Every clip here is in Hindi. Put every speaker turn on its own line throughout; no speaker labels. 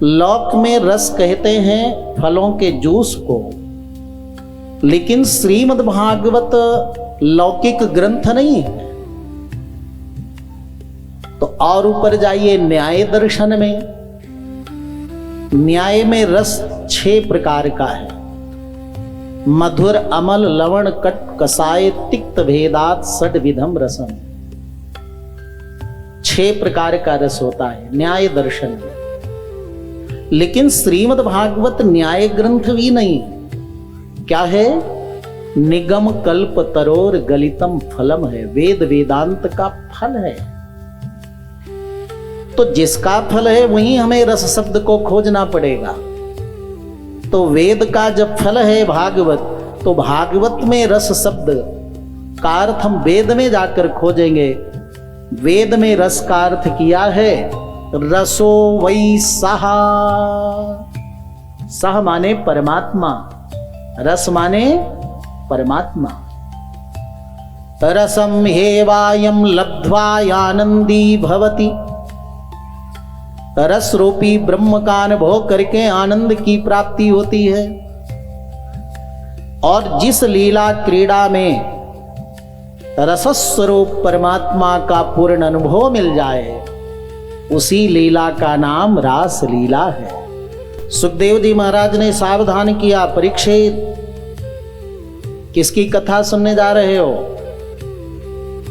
लौक में रस कहते हैं फलों के जूस को, लेकिन श्रीमद् भागवत लौकिक ग्रंथ नहीं है। तो और ऊपर जाइए न्याय दर्शन में। न्याय में रस 6 प्रकार का है। मधुर, अमल, लवण, कट, कसाय, तिक्त, भेदात, षड विधम रसम। 6 प्रकार का रस होता है न्याय दर्शन में। लेकिन श्रीमद् भागवत न्याय ग्रंथ भी नहीं। क्या है? निगम कल्प तरोर गलितम फलम है। वेद वेदांत का फल है। तो जिसका फल है वहीं हमें रस शब्द को खोजना पड़ेगा। तो वेद का जब फल है भागवत, तो भागवत में रस शब्द का अर्थ हम वेद में जाकर खोजेंगे। वेद में रस का अर्थ किया है रसो वै सहा। सह माने परमात्मा, रस माने परमात्मा। रसम हेवायम लब्ध्वा आनंदी भवति। रस रूपी ब्रह्म का अनुभव करके आनंद की प्राप्ति होती है। और जिस लीला क्रीड़ा में रसस्वरूप परमात्मा का पूर्ण अनुभव मिल जाए, उसी लीला का नाम रास लीला है। सुखदेव जी महाराज ने सावधान किया, परीक्षित किसकी कथा सुनने जा रहे हो?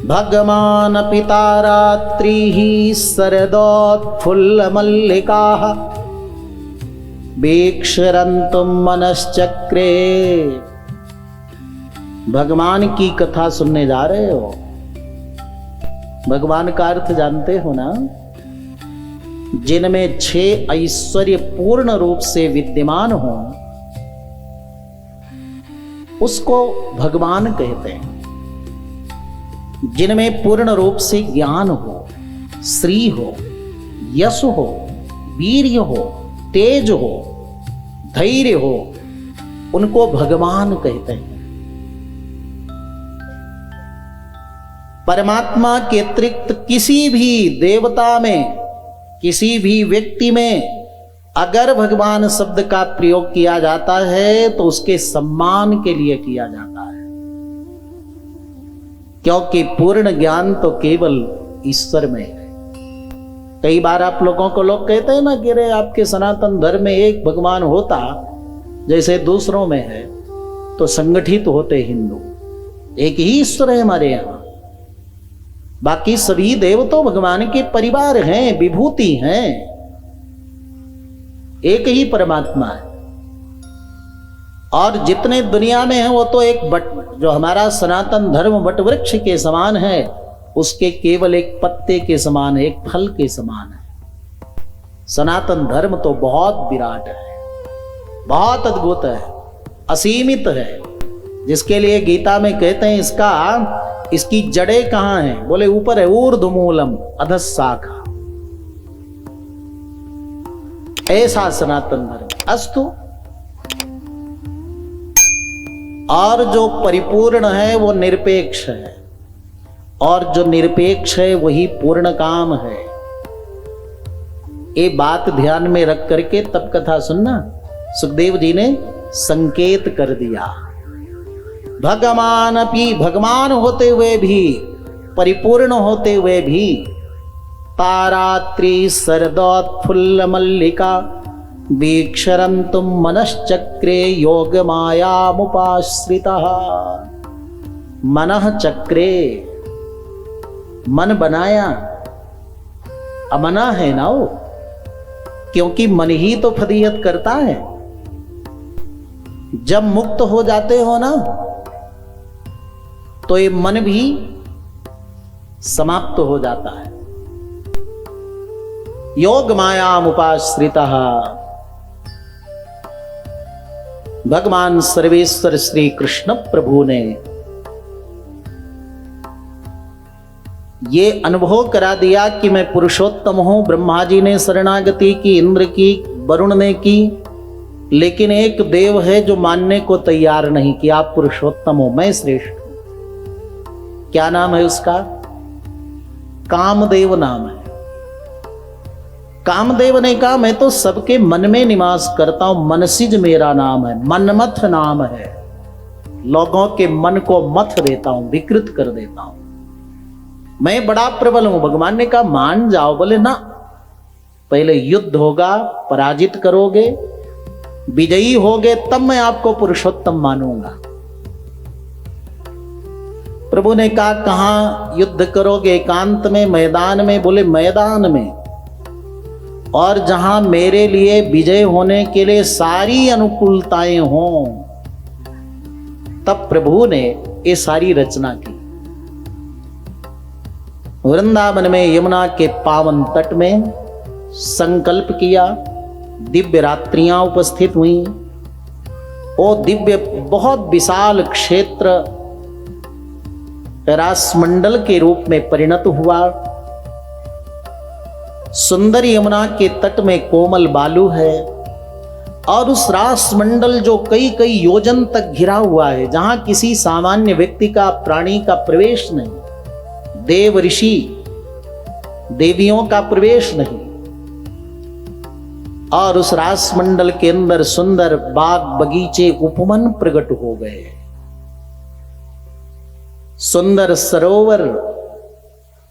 भगवान पिता रात्रि ही शरदोत्फुल्ल मल्लिका वीक्षरन्तुम मनश्चक्रे। भगवान की कथा सुनने जा रहे हो। भगवान का अर्थ जानते हो ना? जिनमें 6 ऐश्वर्य पूर्ण रूप से विद्यमान हो, उसको भगवान कहते हैं। जिनमें पूर्ण रूप से ज्ञान हो, श्री हो, यश हो, वीर्य हो, तेज हो, धैर्य हो, उनको भगवान कहते हैं। परमात्मा के अतिरिक्त किसी भी देवता में, किसी भी व्यक्ति में अगर भगवान शब्द का प्रयोग किया जाता है तो उसके सम्मान के लिए किया जाता है। क्योंकि पूर्ण ज्ञान तो केवल ईश्वर में है। कई बार आप लोगों को लोग कहते हैं ना कि अरे आपके सनातन धर्म में एक भगवान होता जैसे दूसरों में है तो संगठित होते हिंदू। एक ही ईश्वर है हमारे यहां, बाकी सभी देव तो भगवान के परिवार हैं, विभूति हैं। एक ही परमात्मा है। और जितने दुनिया में हैं वो तो एक बट, जो हमारा सनातन धर्म वट वृक्ष के समान है, उसके केवल एक पत्ते के समान है, एक फल के समान है। सनातन धर्म तो बहुत विराट है, बहुत अद्भुत है, असीमित है। जिसके लिए गीता में कहते हैं इसकी जड़ें कहां हैं? बोले ऊपर है, ऊर्ध्वमूलम अधशाखा। ऐसा सनातन धर्म अस्तु। और जो परिपूर्ण है वो निरपेक्ष है, और जो निरपेक्ष है वही पूर्ण काम है। ये बात ध्यान में रख करके तब कथा सुनना। सुखदेव जी ने संकेत कर दिया, भगवान अपनी, भगवान होते हुए भी, परिपूर्ण होते हुए भी, तारात्रि शरदोत्फुल्ल मल्लिका वीक्षरन्तुम मनश्चक्रे योग मायामुपाश्रितः। मनः चक्रे, मन बनाया, अमना है ना वो, क्योंकि मन ही तो फदीयत करता है। जब मुक्त हो जाते हो ना तो ये मन भी समाप्त हो जाता है। योग मायामुपाश्रितः। भगवान सर्वेश्वर श्री कृष्ण प्रभु ने ये अनुभव करा दिया कि मैं पुरुषोत्तम हूं। ब्रह्मा जी ने शरणागति की, इंद्र की, वरुण ने की, लेकिन एक देव है जो मानने को तैयार नहीं कि आप पुरुषोत्तम हो, मैं श्रेष्ठ हूं। क्या नाम है उसका? कामदेव नाम है। कामदेव ने कहा मैं तो सबके मन में निवास करता हूं, मनसिज मेरा नाम है, मनमथ नाम है, लोगों के मन को मथ देता हूं, विकृत कर देता हूं, मैं बड़ा प्रबल हूं। भगवान ने कहा मान जाओ। बोले ना, पहले युद्ध होगा, पराजित करोगे, विजयी होगे, तब मैं आपको पुरुषोत्तम मानूंगा। प्रभु ने कहा कहां युद्ध करोगे? एकांत में, मैदान में? बोले मैदान में, और जहां मेरे लिए विजय होने के लिए सारी अनुकूलताएं हों। तब प्रभु ने ये सारी रचना की। वृंदावन में यमुना के पावन तट में संकल्प किया, दिव्य रात्रियां उपस्थित हुई। वो दिव्य बहुत विशाल क्षेत्र रासमंडल के रूप में परिणत हुआ। सुंदर यमुना के तट में कोमल बालू है, और उस रासमंडल जो कई कई योजन तक घिरा हुआ है, जहां किसी सामान्य व्यक्ति का, प्राणी का प्रवेश नहीं, देव ऋषि देवियों का प्रवेश नहीं। और उस रासमंडल के अंदर सुंदर बाग बगीचे उपवन प्रकट हो गए, सुंदर सरोवर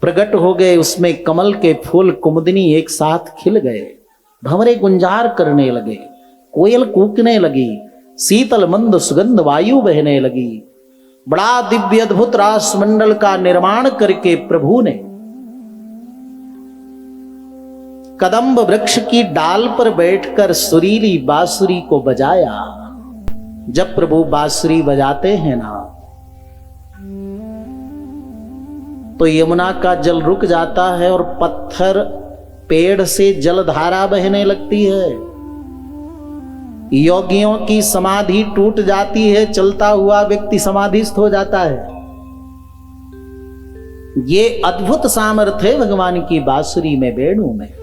प्रकट हो गए, उसमें कमल के फूल कुमुदिनी एक साथ खिल गए, भंवरे गुंजार करने लगे, कोयल कूकने लगी, शीतल मंद सुगंध वायु बहने लगी। बड़ा दिव्य अद्भुत रासमंडल का निर्माण करके प्रभु ने कदम्ब वृक्ष की डाल पर बैठकर सुरीली बांसुरी को बजाया। जब प्रभु बांसुरी बजाते हैं ना, तो यमुना का जल रुक जाता है और पत्थर, पेड़ से जलधारा बहने लगती है। योगियों की समाधि टूट जाती है, चलता हुआ व्यक्ति समाधिस्थ हो जाता है। ये अद्भुत सामर्थ्य है भगवान की बांसुरी में, वेणु में।